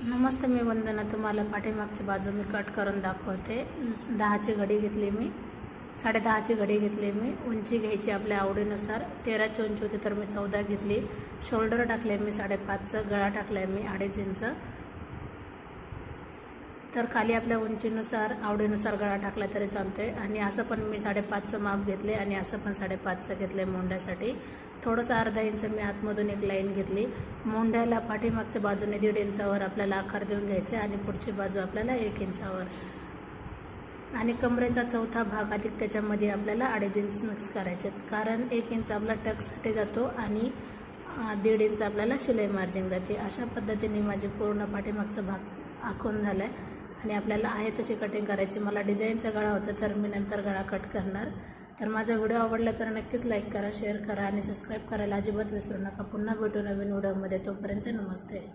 नमस्ते, मी वंदना. तुम्हाला पाठीमागची बाजू मी कट करून दाखवते. 10ची घडी घेतली मी, 10.5ची घडी घेतली मी. उंची घ्यायची आपल्या आवडीनुसार. 13ची उंची होती तर मी 14 घेतली. शोल्डर टाकले मी 5.5चं, गळा टाकलाय मी 2.5 इंच. तर खाली आपल्या उंचीनुसार आवडीनुसार गळा टाकला तरी चालतोय. आणि असं पण मी 5.5चं माप घेतले आणि असं पण 5.5चं घेतले मोंढ्यासाठी. थोडंसं अर्धा इंच मी आतमधून एक लाईन घेतली. मोंढ्याला पाठीमागच्या बाजूने 1.5 इंचावर आपल्याला आकार देऊन घ्यायचे आणि पुढची बाजू आपल्याला 1 इंचावर. आणि कमरेचा चौथा भाग अधिक त्याच्यामध्ये आपल्याला 2.5 इंच मिक्स करायचे, कारण 1 इंच आपला टक्ससाठी जातो आणि 1.5 इंच आपल्याला शिलाई मार्जिन जाते. अशा पद्धतीने माझी पूर्ण पाठीमागचा भाग आखून झालाय आणि आपल्याला आहे तशी कटिंग करायची. मला डिझाईनचा गळा होता तर मी नंतर गळा कट करणार. तर माझा व्हिडिओ आवडला तर नक्कीच लाईक करा, शेअर करा आणि सबस्क्राईब करायला अजिबात विसरू नका. पुन्हा भेटू नवीन व्हिडिओमध्ये. तोपर्यंत नमस्ते.